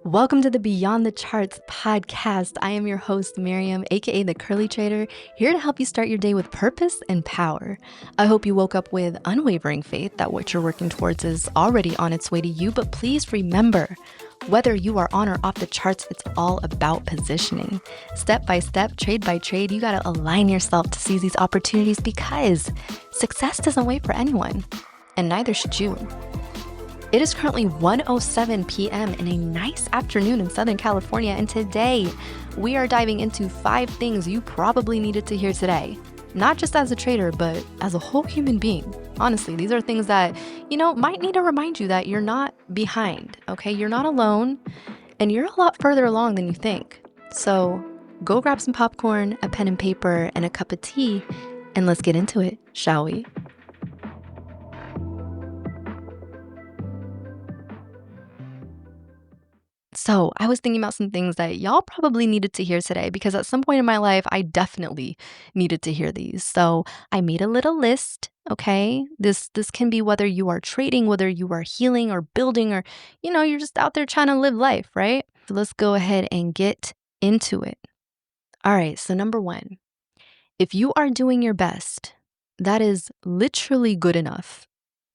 Welcome to the Beyond the Charts podcast. I am your host, Miriam, aka the Curly Trader, here to help you start your day with purpose and power. I hope you woke up with unwavering faith that what you're working towards is already on its way to you, but please remember, whether you are on or off the charts, it's all about positioning. Step by step, trade by trade, you gotta align yourself to seize these opportunities because success doesn't wait for anyone, and neither should you. It is currently 1:07 p.m. in a nice afternoon in Southern California, and today we are diving into 5 things you probably needed to hear today. Not just as a trader, but as a whole human being. Honestly, these are things that, might need to remind you that you're not behind, okay? You're not alone, and you're a lot further along than you think. So go grab some popcorn, a pen and paper, and a cup of tea, and let's get into it, shall we? So I was thinking about some things that y'all probably needed to hear today because at some point in my life, I definitely needed to hear these. So I made a little list. Okay. This can be whether you are trading, whether you are healing or building, or you're just out there trying to live life, right? So let's go ahead and get into it. All right. So number 1, if you are doing your best, that is literally good enough.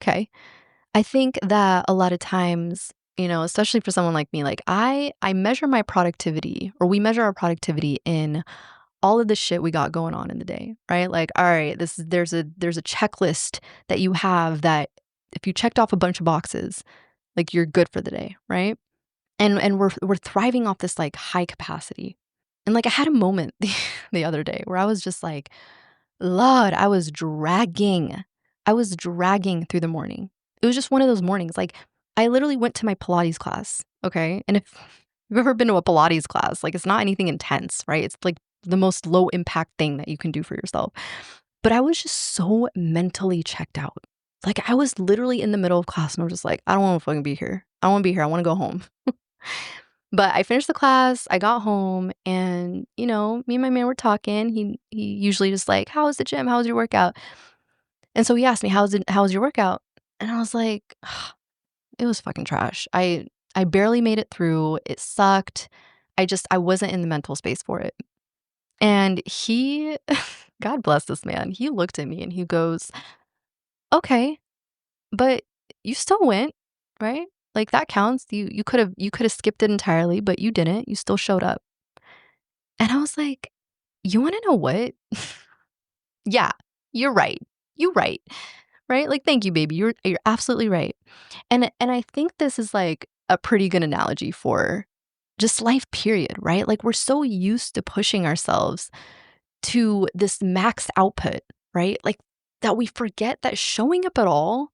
Okay. I think that a lot of times, especially for someone like me, like I measure my productivity, or we measure our productivity in all of the shit we got going on in the day, right? Like, all right, there's a checklist that you have that if you checked off a bunch of boxes, like you're good for the day, right? And we're thriving off this like high capacity. And like I had a moment the other day where I was just like, Lord, I was dragging. I was dragging through the morning. It was just one of those mornings. Like, I literally went to my Pilates class, okay? And if you've ever been to a Pilates class, like, it's not anything intense, right? It's like the most low impact thing that you can do for yourself. But I was just so mentally checked out. Like, I was literally in the middle of class and I was just like, I don't want to fucking be here. I don't want to be here. I want to go home. But I finished the class, I got home, and, me and my man were talking. He usually just like, "How was the gym? How was your workout?" And so he asked me, How was your workout?" And I was like, "It was fucking trash. I barely made it through. It sucked. I wasn't in the mental space for it." And he God bless this man. He looked at me and he goes, "Okay, but you still went, right? Like that counts. You could have skipped it entirely, but you didn't. You still showed up." And I was like, "You wanna know what? Yeah, you're right. You right? Like, thank you, baby. You're absolutely right." And I think this is like a pretty good analogy for just life period, right? Like we're so used to pushing ourselves to this max output, right? Like that we forget that showing up at all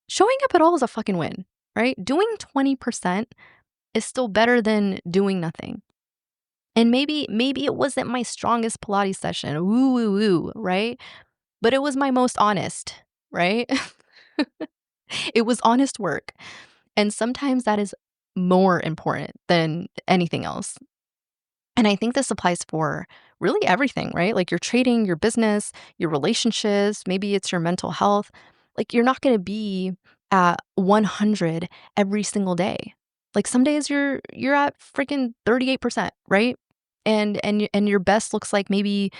is a fucking win, right? Doing 20% is still better than doing nothing. And maybe it wasn't my strongest Pilates session, woo, woo, woo, right? But it was my most honest, right? It was honest work. And sometimes that is more important than anything else. And I think this applies for really everything, right? Like your trading, your business, your relationships, maybe it's your mental health. Like you're not going to be at 100 every single day. Like some days you're at freaking 38%, right? And your best looks like maybe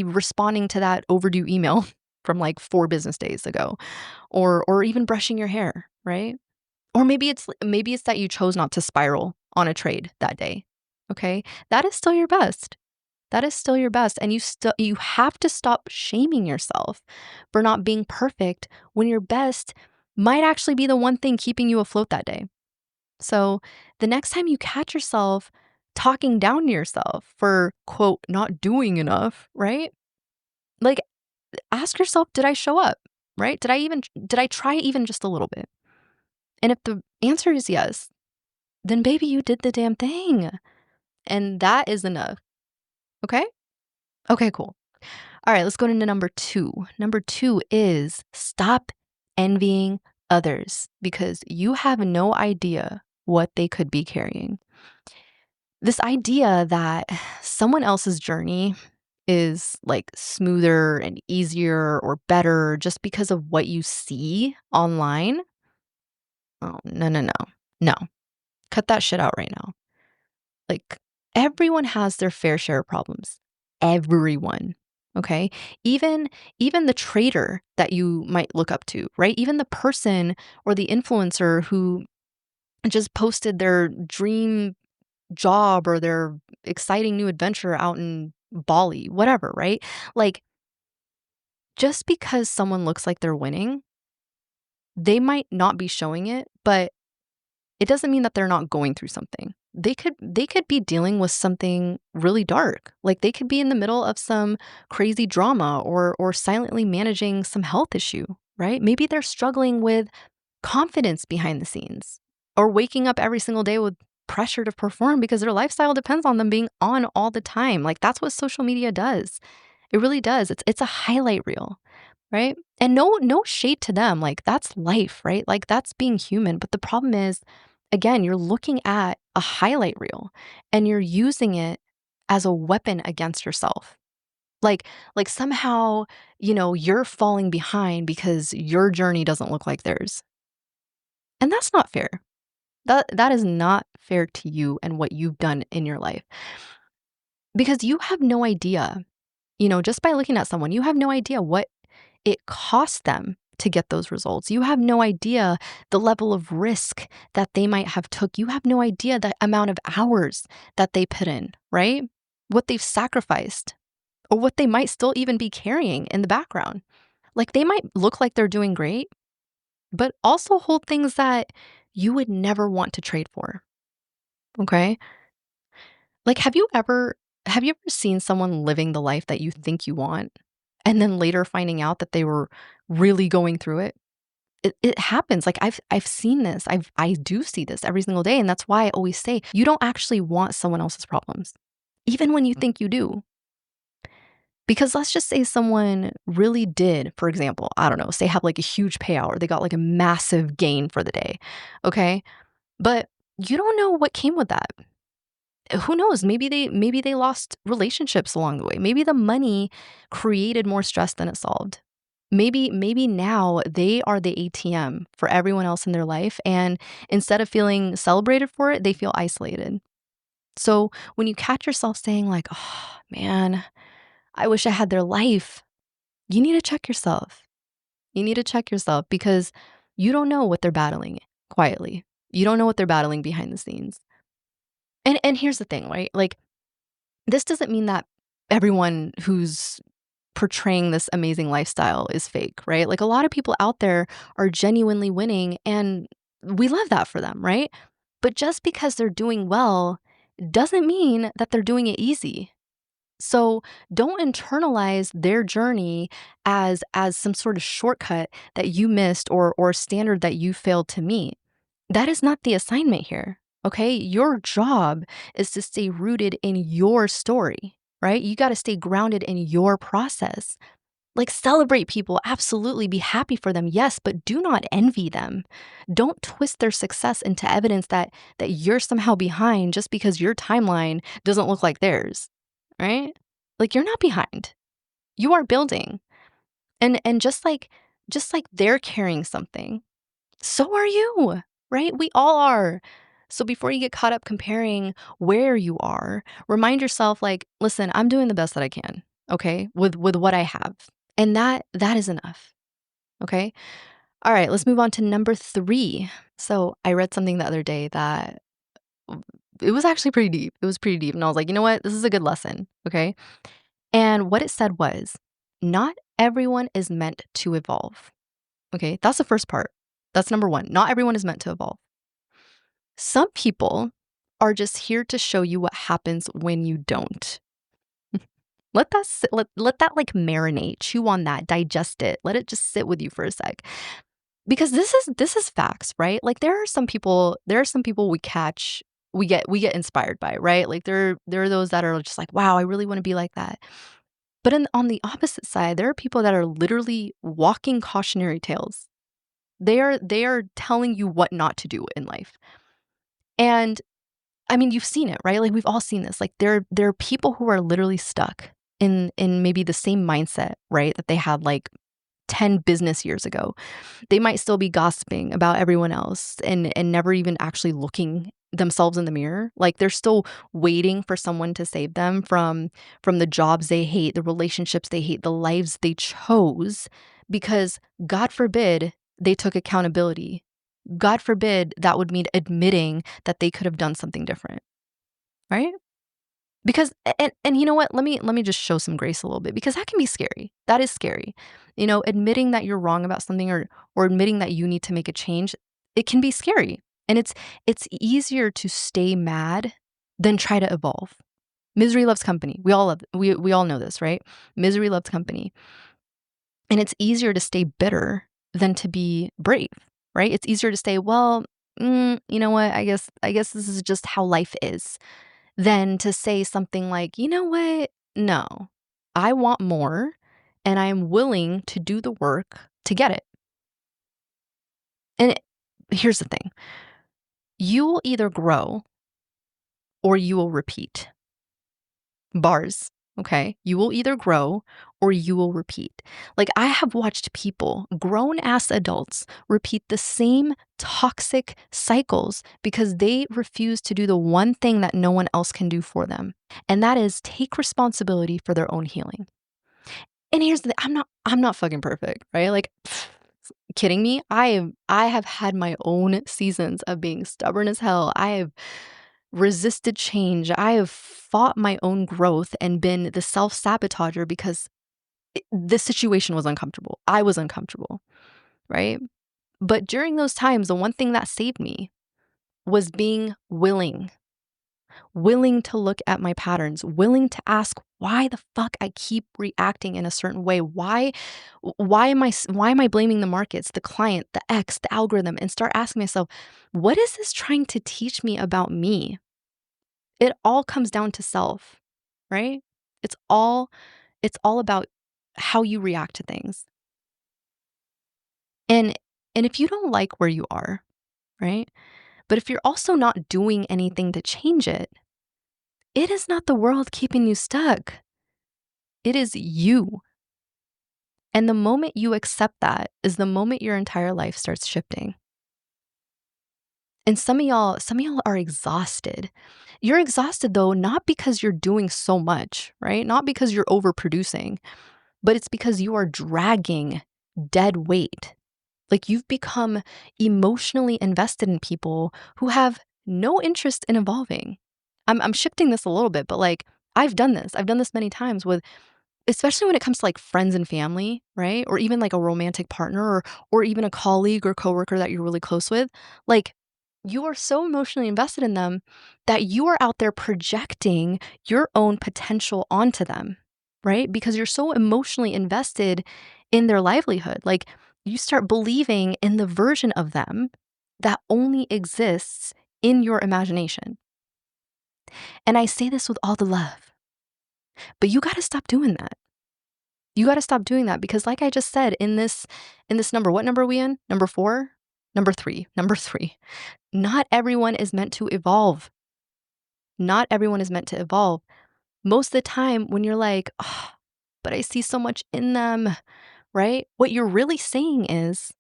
responding to that overdue email from like 4 business days ago, or even brushing your hair, right? Or maybe it's that you chose not to spiral on a trade that day. Okay? That is still your best. That is still your best, and you have to stop shaming yourself for not being perfect when your best might actually be the one thing keeping you afloat that day. So, the next time you catch yourself talking down to yourself for quote not doing enough, right? Like ask yourself, did I show up? Right? Did I try even just a little bit? And if the answer is yes, then baby, you did the damn thing. And that is enough. Okay? Okay, cool. All right, let's go into number 2. Number 2 is stop envying others because you have no idea what they could be carrying. This idea that someone else's journey is like smoother and easier or better just because of what you see online. Oh, no, no, no. No. Cut that shit out right now. Like, everyone has their fair share of problems. Everyone, okay? Even even the trader that you might look up to, right? Even the person or the influencer who just posted their dream job or their exciting new adventure out in Bali, whatever, right? Like, just because someone looks like they're winning, they might not be showing it, but it doesn't mean that they're not going through something. They could be dealing with something really dark. Like they could be in the middle of some crazy drama or silently managing some health issue, right? Maybe they're struggling with confidence behind the scenes or waking up every single day with pressure to perform because their lifestyle depends on them being on all the time. Like that's what social media does. It really does. It's a highlight reel, right? And no shade to them. Like that's life, right? Like that's being human. But the problem is, again, you're looking at a highlight reel and you're using it as a weapon against yourself. Like like somehow, you're falling behind because your journey doesn't look like theirs. And that's not fair. That is not fair to you and what you've done in your life. Because you have no idea, just by looking at someone, you have no idea what it cost them to get those results. You have no idea the level of risk that they might have took. You have no idea the amount of hours that they put in, right? What they've sacrificed or what they might still even be carrying in the background. Like they might look like they're doing great, but also hold things that you would never want to trade for. Okay? Like have you ever seen someone living the life that you think you want and then later finding out that they were really going through it? It happens. Like I've seen this. I do see this every single day, and that's why I always say you don't actually want someone else's problems, even when you think you do. Because let's just say someone really did, for example, I don't know, say have like a huge payout or they got like a massive gain for the day. Okay? But you don't know what came with that. Who knows? Maybe they lost relationships along the way. Maybe the money created more stress than it solved. Maybe now they are the ATM for everyone else in their life, and instead of feeling celebrated for it, they feel isolated. So when you catch yourself saying like, "Oh, man, I wish I had their life." You need to check yourself. You need to check yourself because you don't know what they're battling quietly. You don't know what they're battling behind the scenes. And here's the thing, right? Like this doesn't mean that everyone who's portraying this amazing lifestyle is fake, right? Like a lot of people out there are genuinely winning and we love that for them, right? But just because they're doing well doesn't mean that they're doing it easy. So don't internalize their journey as some sort of shortcut that you missed or standard that you failed to meet. That is not the assignment here. Okay? Your job is to stay rooted in your story, right? You got to stay grounded in your process. Like celebrate people, absolutely be happy for them. Yes, but do not envy them. Don't twist their success into evidence that you're somehow behind just because your timeline doesn't look like theirs, right? Like you're not behind. You are building. And just like they're carrying something, so are you, right? We all are. So before you get caught up comparing where you are, remind yourself like, listen, I'm doing the best that I can, okay? With what I have. And that is enough, okay? All right, let's move on to number 3. So, I read something the other day that it was actually pretty deep. It was pretty deep and I was like, "You know what? This is a good lesson." Okay? And what it said was, not everyone is meant to evolve. Okay? That's the first part. That's number 1. Not everyone is meant to evolve. Some people are just here to show you what happens when you don't. Let that sit, let that like marinate, chew on that, digest it. Let it just sit with you for a sec. Because this is facts, right? Like there are some people we get inspired by, right? Like there are those that are just like, "Wow, I really want to be like that." But on the opposite side, there are people that are literally walking cautionary tales. They are telling you what not to do in life. And I mean, you've seen it, right? Like we've all seen this. Like there are people who are literally stuck in maybe the same mindset, right? That they had like 10 business years ago. They might still be gossiping about everyone else and never even actually looking themselves in the mirror. Like, they're still waiting for someone to save them from the jobs they hate, the relationships they hate, the lives they chose because God forbid they took accountability. God forbid that would mean admitting that they could have done something different, right? Because and you know what? Let me just show some grace a little bit because that can be scary. That is scary. Admitting that you're wrong about something or admitting that you need to make a change, it can be scary. And it's easier to stay mad than try to evolve. Misery loves company. We all know this, right? Misery loves company. And it's easier to stay bitter than to be brave, right? It's easier to say, well, you know what? I guess this is just how life is than to say something like, "You know what? No. I want more, and I am willing to do the work to get it." And here's the thing. You will either grow or you will repeat. Bars, okay? You will either grow or you will repeat. Like, I have watched people, grown ass adults, repeat the same toxic cycles because they refuse to do the one thing that no one else can do for them. And that is take responsibility for their own healing. And here's the thing, I'm not fucking perfect, right? Like, kidding me? I have had my own seasons of being stubborn as hell. I have resisted change. I have fought my own growth and been the self-sabotager because the situation was uncomfortable. I was uncomfortable, right? But during those times, the one thing that saved me was being willing to look at my patterns, willing to ask why the fuck I keep reacting in a certain way. Why am I blaming the markets, the client, the ex, the algorithm, and start asking myself, what is this trying to teach me about me? It all comes down to self, right? It's all it's all about how you react to things. And and if you don't like where you are, right? But if you're also not doing anything to change it, it is not the world keeping you stuck. It is you. And the moment you accept that is the moment your entire life starts shifting. And some of y'all are exhausted. You're exhausted though, not because you're doing so much, right? Not because you're overproducing, but it's because you are dragging dead weight. Like you've become emotionally invested in people who have no interest in evolving. I'm shifting this a little bit, but like I've done this. I've done this many times with especially when it comes to like friends and family, right? Or even like a romantic partner or even a colleague or coworker that you're really close with. Like you are so emotionally invested in them that you are out there projecting your own potential onto them, right? Because you're so emotionally invested in their livelihood. Like you start believing in the version of them that only exists in your imagination. And I say this with all the love, but you got to stop doing that. You gotta stop doing that because like I just said in this number, what number are we in? Number 4? Number 3. Number 3. Not everyone is meant to evolve. Not everyone is meant to evolve. Most of the time when you're like, "Oh, but I see so much in them," right? What you're really saying is,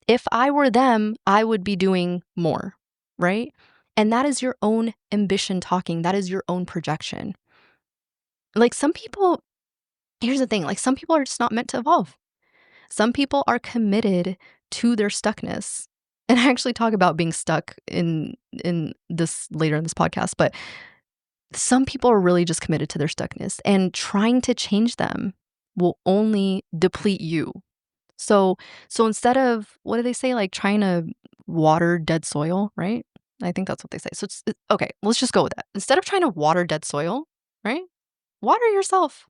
"If I were them, I would be doing more," right? And that is your own ambition talking. That is your own projection. Like some people here's the thing, like some people are just not meant to evolve. Some people are committed to their stuckness. And I actually talk about being stuck in this later in this podcast, but some people are really just committed to their stuckness and trying to change them will only deplete you. So so instead of what do they say like trying to water dead soil, right? I think that's what they say. So okay, let's just go with that. Instead of trying to water dead soil, right? Water yourself.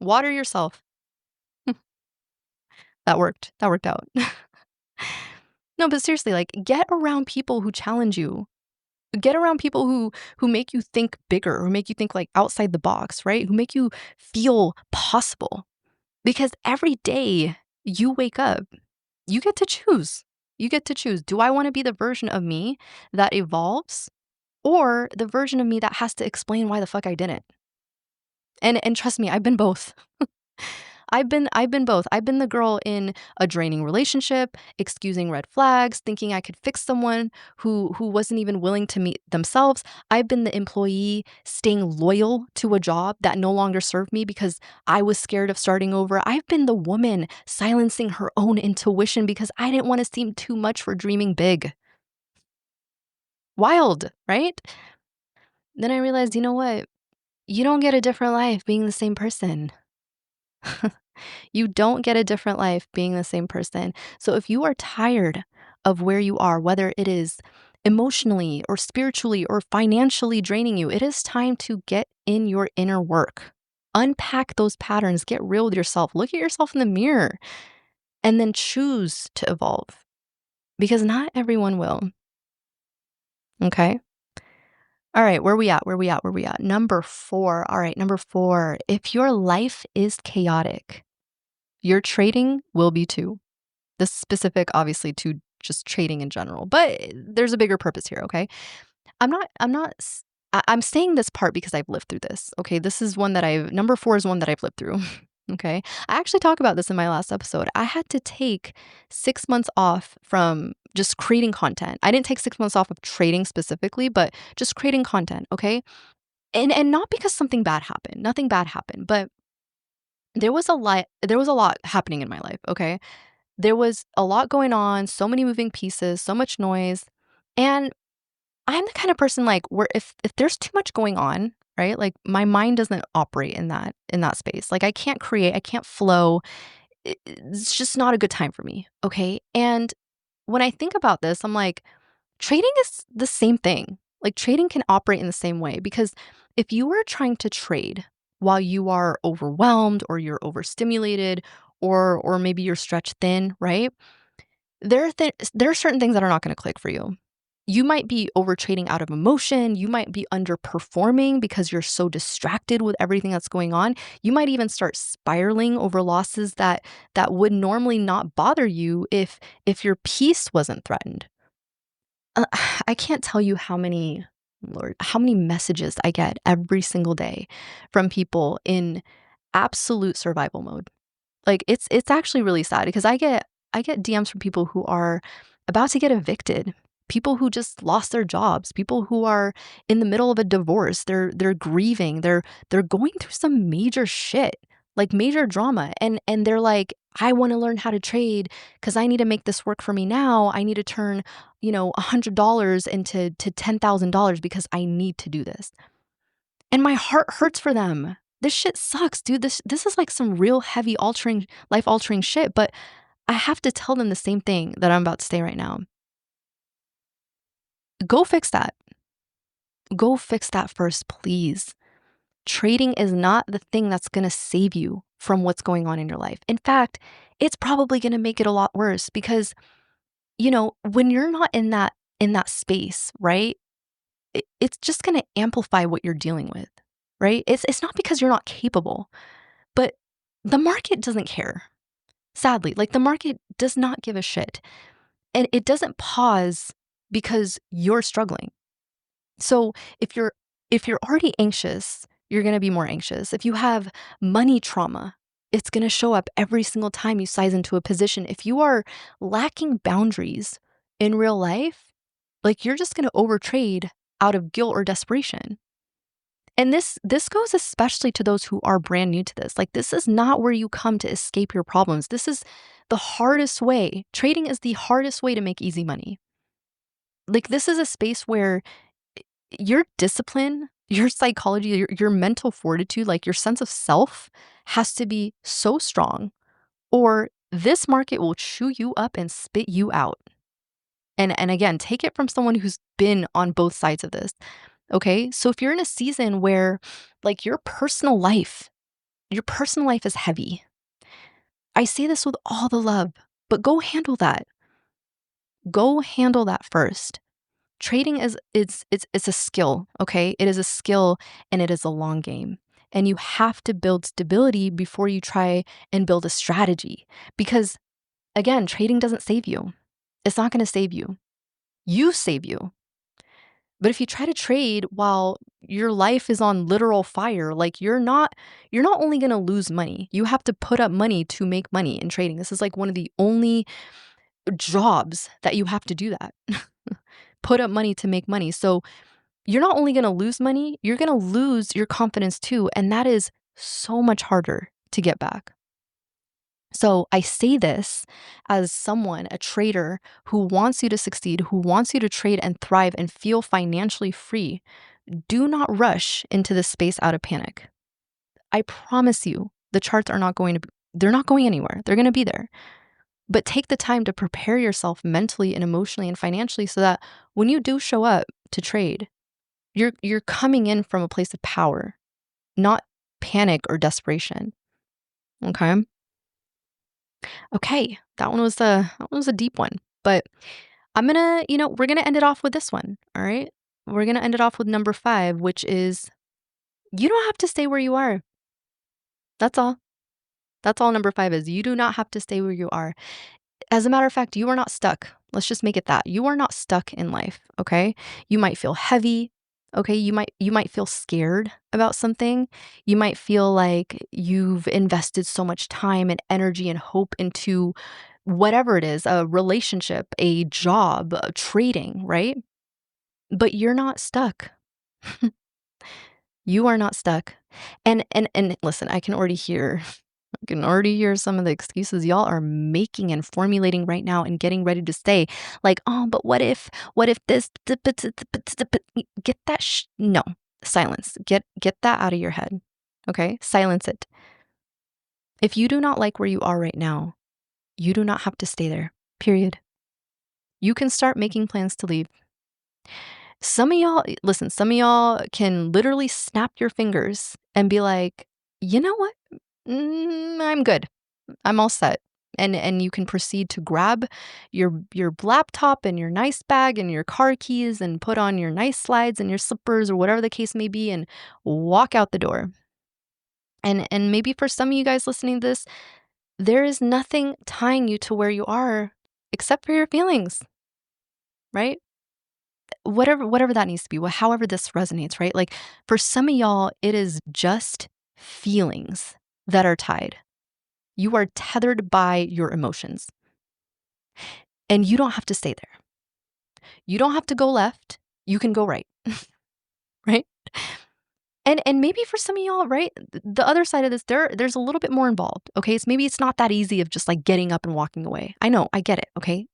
Water yourself. That worked. That worked out. No, but seriously, like get around people who challenge you. Get around people who make you think bigger, who make you think like outside the box, right? Who make you feel possible. Because every day you wake up, you get to choose. You get to choose. Do I want to be the version of me that evolves or the version of me that has to explain why the fuck I didn't? And trust me, I've been both. I've been both. I've been the girl in a draining relationship, excusing red flags, thinking I could fix someone who wasn't even willing to meet themselves. I've been the employee staying loyal to a job that no longer served me because I was scared of starting over. I've been the woman silencing her own intuition because I didn't want to seem too much for dreaming big. Wild, right? Then I realized, you know what? You don't get a different life being the same person. You don't get a different life being the same person. So if you are tired of where you are, whether it is emotionally or spiritually or financially draining you, it is time to get in your inner work. Unpack those patterns, get real with yourself, look at yourself in the mirror, and then choose to evolve because not everyone will. Okay. All right. Where we at? Where we at? Where we at? Number four. All right. Number four. If your life is chaotic, your trading will be too. This is specific, obviously, to just trading in general, but there's a bigger purpose here, okay? I'm not s I'm saying this part because I've lived through this, okay? This is one that I've number 4 is one that I've lived through, okay? I actually talk about this in my last episode. I had to take 6 months off from just creating content. I didn't take 6 months off of trading specifically, but just creating content, okay? And not because something bad happened, nothing bad happened, but there was a lot happening in my life, okay? There was a lot going on, so many moving pieces, so much noise, and I'm the kind of person, like, where if there's too much going on, right, like, my mind doesn't operate in that space, like, I can't create, I can't flow, it's just not a good time for me, okay, and when I think about this, I'm like, trading is the same thing, like, trading can operate in the same way because if you are trying to trade while you are overwhelmed or you're overstimulated or maybe you're stretched thin, right? There are certain things that are not gonna click for you. You might be over trading out of emotion, you might be underperforming because you're so distracted with everything that's going on. You might even start spiraling over losses that would normally not bother you if your peace wasn't threatened. Uh, I can't tell you how many Lord, how many messages I get every single day from people in absolute survival mode. Like, it's actually really sad because I get DMs from people who are about to get evicted, people who just lost their jobs, people who are in the middle of a divorce, they're grieving, they're going through some major shit, like major drama, and they're like, "I wanna learn how to trade because I need to make this work for me now. I need to turn, $100 into $10,000 because I need to do this." And my heart hurts for them. This shit sucks, dude. This is like some real heavy altering life altering shit, but I have to tell them the same thing that I'm about to say right now. Go fix that. Go fix that first, please. Trading is not the thing that's going to save you from what's going on in your life. In fact, it's probably going to make it a lot worse because, when you're not in that space, right? It's just going to amplify what you're dealing with, right? It's not because you're not capable. But the market doesn't care. Sadly, like the market does not give a shit. And it doesn't pause because you're struggling. So if you're if you're already anxious, you're going to be more anxious. If you have money trauma, it's going to show up every single time you size into a position. If you are lacking boundaries in real life, like you're just going to overtrade out of guilt or desperation. And this goes especially to those who are brand new to this. Like this is not where you come to escape your problems. This is the hardest way. Trading is the hardest way to make easy money. Like this is a space where your discipline, your psychology, your mental fortitude, like your sense of self has to be so strong or this market will chew you up and spit you out. And again, take it from someone who's been on both sides of this. Okay? So if you're in a season where like your personal life is heavy. I say this with all the love, but go handle that. Go handle that first. Trading is it's a skill, okay? It is a skill and it is a long game. And you have to build stability before you try and build a strategy. Because again, trading doesn't save you. It's not going to save you. You save you. But if you try to trade while your life is on literal fire. Like you're not only going to lose money. You have to put up money to make money in trading. This is like one of the only jobs that you have to do that. Put up money to make money. So you're not only going to lose money, you're going to lose your confidence too, and that is so much harder to get back. So I say this as someone, a trader who wants you to succeed, who wants you to trade and thrive and feel financially free. Do not rush into this space out of panic. I promise you, the charts are not going to they're not going anywhere. They're going to be there. But take the time to prepare yourself mentally and emotionally and financially so that when you do show up to trade, you're coming in from a place of power, not panic or desperation. Okay? Okay, that one was a deep one, but we're gonna end it off with this one. All right, we're gonna end it off with number 5, which is you don't have to stay where you are. That's all. That's all number 5 is. You do not have to stay where you are. As a matter of fact, you are not stuck. Let's just make it that. You are not stuck in life, okay? You might feel heavy, okay? You might feel scared about something. You might feel like you've invested so much time and energy and hope into whatever it is, a relationship, a job, trading, right? But you're not stuck. You are not stuck. And listen, I can already hear some of the excuses y'all are making and formulating right now and getting ready to say, like, oh, but what if this, get that, no, silence, get that out of your head. Okay. Silence it. If you do not like where you are right now, you do not have to stay there, period. You can start making plans to leave. Some of y'all can literally snap your fingers and be like, you know what? I'm good. I'm all set. And you can proceed to grab your laptop and your nice bag and your car keys and put on your nice slides and your slippers or whatever the case may be and walk out the door. And maybe for some of you guys listening to this, there is nothing tying you to where you are except for your feelings, right? Whatever that needs to be, however this resonates, right? Like for some of y'all, it is just feelings that are tied. You are tethered by your emotions. And you don't have to stay there. You don't have to go left. You can go right. Right? And maybe for some of y'all, right? The other side of this, there's a little bit more involved. Okay. So maybe it's not that easy of just like getting up and walking away. I know, I get it. Okay.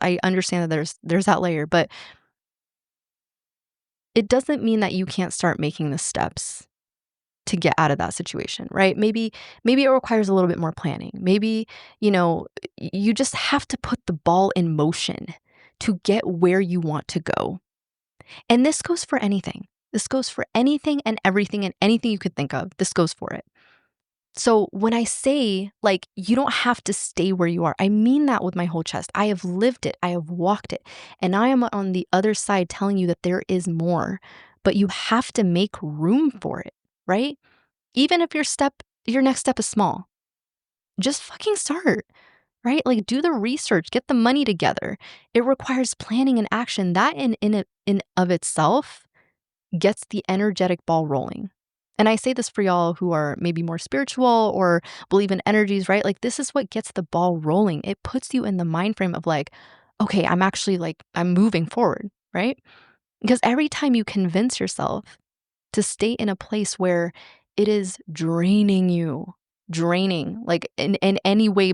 I understand that there's that layer, but it doesn't mean that you can't start making the steps to get out of that situation, right? Maybe it requires a little bit more planning. Maybe, you just have to put the ball in motion to get where you want to go. And this goes for anything. This goes for anything and everything and anything you could think of. This goes for it. So when I say like you don't have to stay where you are, I mean that with my whole chest. I have lived it. I have walked it. And I am on the other side telling you that there is more, but you have to make room for it, right? Even if your next step is small, just fucking start, right? Like do the research, get the money together. It requires planning and action. That in of itself gets the energetic ball rolling. And I say this for y'all who are maybe more spiritual or believe in energies, right? Like this is what gets the ball rolling. It puts you in the mind frame of like, okay, I'm moving forward, right? Because every time you convince yourself to stay in a place where it is draining, like in any way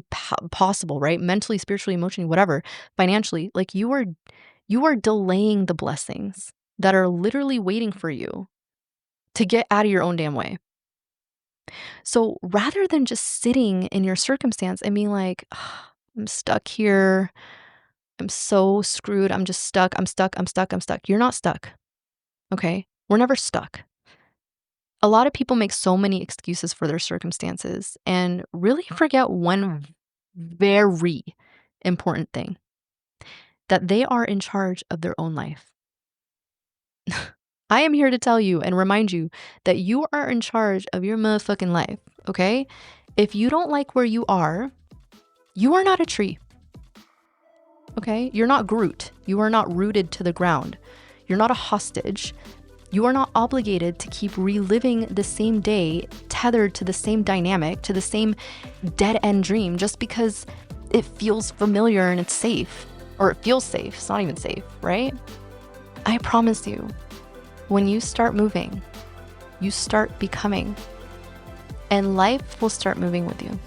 possible, right? Mentally, spiritually, emotionally, whatever, financially, like you are delaying the blessings that are literally waiting for you to get out of your own damn way. So rather than just sitting in your circumstance and being like, "Ugh, I'm stuck here. I'm so screwed. I'm just stuck. I'm stuck. I'm stuck. I'm stuck." You're not stuck. Okay. We're never stuck. A lot of people make so many excuses for their circumstances and really forget one very important thing, that they are in charge of their own life. I am here to tell you and remind you that you are in charge of your motherfucking life, okay? If you don't like where you are not a tree, okay? You're not Groot. You are not rooted to the ground. You're not a hostage. You are not obligated to keep reliving the same day, tethered to the same dynamic, to the same dead-end dream, just because it feels familiar and it's safe. Or it feels safe. It's not even safe, right? I promise you, when you start moving, you start becoming, and life will start moving with you.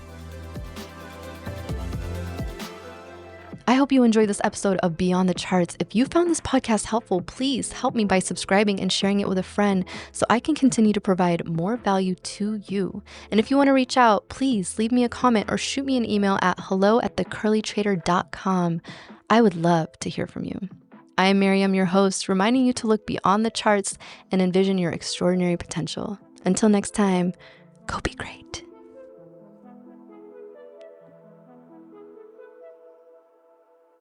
I hope you enjoyed this episode of Beyond the Charts. If you found this podcast helpful, please help me by subscribing and sharing it with a friend so I can continue to provide more value to you. And if you want to reach out, please leave me a comment or shoot me an email at hello@thecurlytrader.com. I would love to hear from you. I am Miriam, your host, reminding you to look beyond the charts and envision your extraordinary potential. Until next time, go be great.